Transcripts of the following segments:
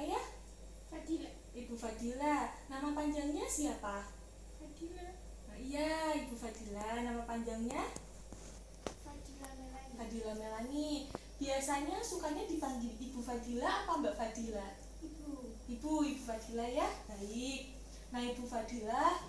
ya? Fadila. Ibu Fadila. Nama panjangnya siapa? Fadila. Nah, iya, Ibu Fadila. Nama panjangnya? Fadila Melani. Fadila Melani. Biasanya sukanya dipanggil Ibu Fadila apa Mbak Fadila? Ibu Fadila ya. Baik. Nah, Ibu Fadila,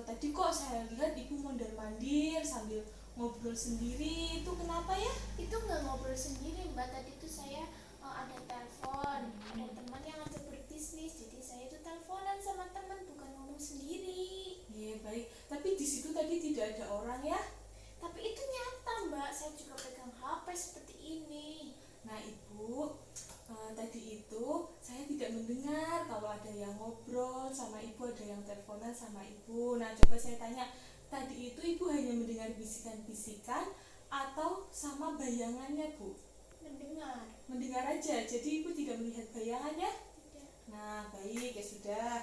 tadi kok saya lihat Ibu mondar-mandir sambil ngobrol sendiri. Itu kenapa ya? Itu nggak ngobrol sendiri, Mbak. Tadi tuh saya ada telepon, ada teman yang ngajak berbisnis, jadi saya tuh teleponan sama teman, bukan ngomong sendiri. Iya, baik. Tapi di situ tadi tidak ada orang ya? Tapi itu nyata, Mbak. Saya juga pegang HP seperti ini. Nah, Ibu, tadi itu saya tidak mendengar kalau ada yang ngobrol sama Ibu, ada yang teleponan sama Ibu. Nah, coba saya tanya, tadi itu Ibu hanya mendengar bisikan-bisikan atau sama bayangannya, Bu? Mendengar aja, jadi Ibu tidak melihat bayangannya? Tidak. Nah, baik, ya sudah.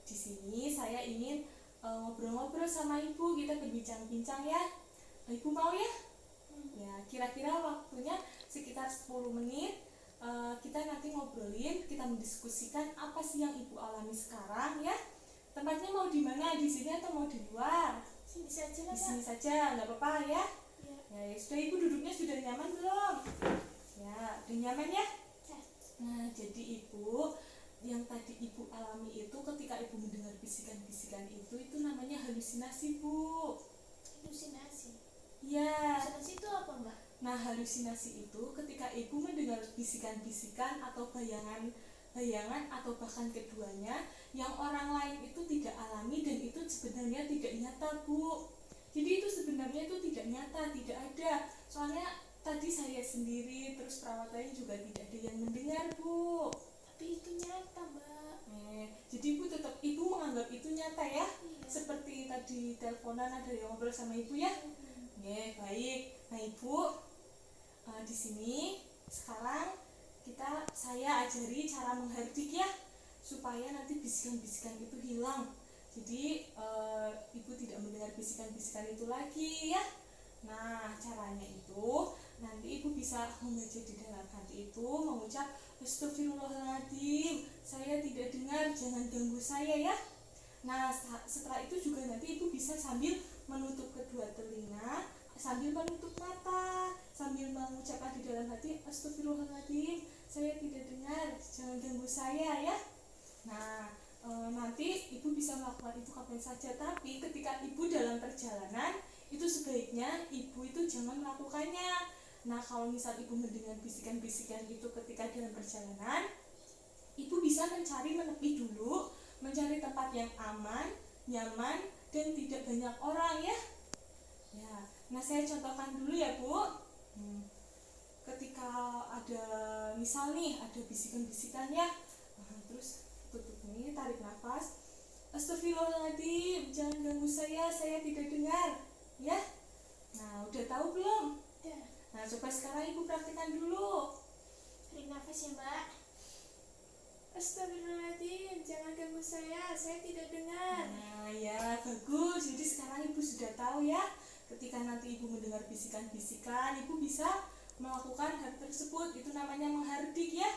Di sini saya ingin ngobrol-ngobrol sama Ibu, kita berbincang-bincang ya. Ibu mau ya? Ya, kira-kira waktunya sekitar 10 menit. Kita nanti ngobrolin, kita mendiskusikan apa sih yang Ibu alami sekarang ya. Tempatnya mau di mana? Di sini atau mau di luar? Sini saja lah, Di sini Mbak. saja, nggak apa-apa ya. Ya. Ya, sudah, Ibu duduknya sudah nyaman belum? Ya, udah nyaman ya? Ya. Nah, jadi Ibu, yang tadi Ibu alami itu ketika Ibu mendengar bisikan-bisikan itu namanya halusinasi, Bu. Halusinasi. Ya. Halusinasi itu apa, Mbak? Nah, halusinasi itu ketika Ibu mendengar bisikan-bisikan atau bayangan atau bahkan keduanya yang orang lain itu tidak alami dan itu sebenarnya tidak nyata, Bu. Jadi itu sebenarnya itu tidak nyata, tidak ada. Soalnya tadi saya sendiri, terus perawat lain juga tidak ada yang mendengar, Bu. Tapi itu nyata, Mbak. Jadi Ibu menganggap itu nyata ya? Iya. Seperti tadi teleponan ada yang ngobrol sama Ibu ya? Baik. Nah, Ibu, di sini sekarang saya ajari cara menghardik ya, supaya nanti bisikan-bisikan itu hilang. Jadi Ibu tidak mendengar bisikan-bisikan itu lagi ya. Nah, caranya itu nanti Ibu bisa membaca di dalam hati itu mengucap Astagfirullahaladzim, saya tidak dengar, jangan ganggu saya ya. Nah, setelah itu juga nanti Ibu bisa sambil menutup kedua telinga, sambil menutup mata, sambil mengucapkan di dalam hati Astagfirullahaladzim, saya tidak dengar, jangan ganggu saya ya. Nah, nanti Ibu bisa melakukan itu kapan saja, tapi ketika Ibu dalam perjalanan itu sebaiknya Ibu itu jangan melakukannya. Nah, kalau misal Ibu mendengar bisikan-bisikan itu ketika dalam perjalanan, Ibu bisa menepi dulu, mencari tempat yang aman, nyaman, dan tidak banyak orang ya. Nah, saya contohkan dulu ya, Bu. Ketika ada misal nih ada bisikan-bisikan ya, terus tutup ini, tarik nafas, Astagfirullahaladzim, jangan ganggu saya tidak dengar ya. Nah, udah tahu belum? Udah. Nah, coba sekarang Ibu praktikkan dulu. Tarik nafas ya, Mbak. Astagfirullahaladzim, jangan ganggu saya tidak dengar. Nah, ya, bagus. Jadi sekarang Ibu sudah tahu ya, ketika nanti Ibu mendengar bisikan-bisikan, Ibu bisa melakukan hal tersebut. Itu namanya menghardik ya.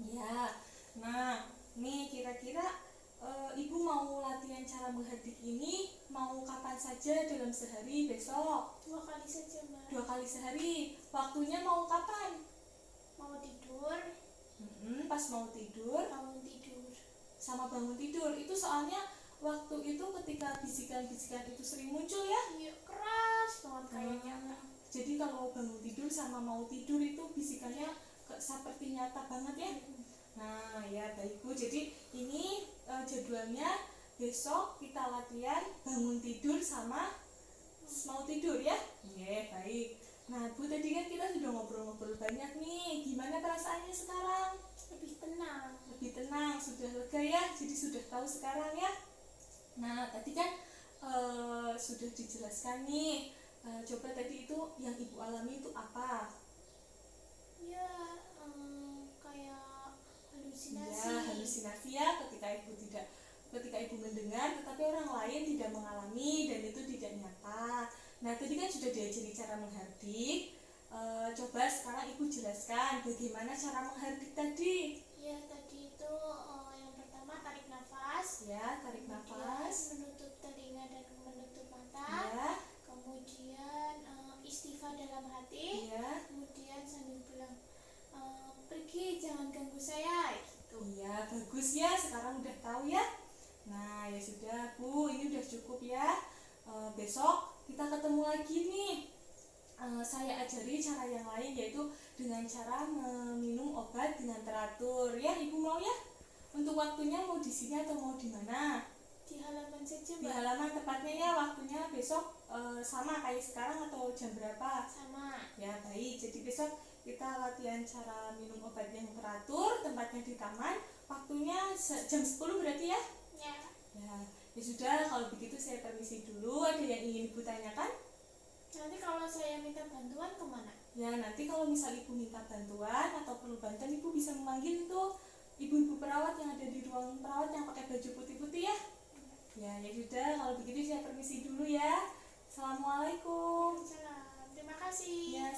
Ya. Nah, nih kira-kira Ibu mau latihan cara menghardik ini mau kapan saja dalam sehari, besok? 2 kali saja, Mbak. 2 kali sehari. Waktunya mau kapan? Mau tidur. Pas mau tidur. Bangun tidur. Sama bangun tidur. Itu soalnya waktu itu ketika bisikan-bisikan itu sering muncul ya. Iya, keras banget kayaknya. Jadi kalau bangun tidur sama mau tidur itu bisikannya seperti nyata banget ya. Nah, ya baik, Bu. Jadi ini jadwalnya besok kita latihan bangun tidur sama mau tidur ya. Baik. Nah, Bu, tadi kan kita sudah ngobrol-ngobrol banyak nih. Gimana perasaannya sekarang? Lebih tenang, sudah lega ya. Jadi sudah tahu sekarang ya. Nah, tadi kan sudah dijelaskan nih. Coba tadi itu yang Ibu alami itu apa? Ya, kayak halusinasi. Ya, halusinasi ya, ketika Ibu mendengar tetapi orang lain tidak mengalami dan itu tidak nyata. Nah, tadi kan sudah diajari cara menghardik. Coba sekarang Ibu jelaskan bagaimana cara menghardik tadi. Ya, bagus ya, sekarang udah tahu ya. Nah, ya sudah Bu, ini udah cukup ya. Besok kita ketemu lagi nih. Saya ajari cara yang lain, yaitu dengan cara meminum obat dengan teratur ya. Ibu mau ya? Untuk waktunya mau di sini atau mau di mana? Di halaman saja, Di Mbak. halaman tepatnya ya, waktunya besok sama kayak sekarang atau jam berapa? Sama. Ya baik, jadi besok kita latihan cara minum obat yang teratur, tempatnya di taman, waktunya jam 10 berarti ya? Ya. Ya sudah, kalau begitu saya permisi dulu. Ada yang ingin Ibu tanyakan? Nanti kalau saya minta bantuan kemana? Ya nanti kalau misal Ibu minta bantuan atau perlu bantuan, Ibu bisa memanggil itu ibu-ibu perawat yang ada di ruang perawat yang pakai baju putih-putih ya. Ya sudah, kalau begitu saya permisi dulu ya. Assalamualaikum. Salam. Terima kasih. Ya.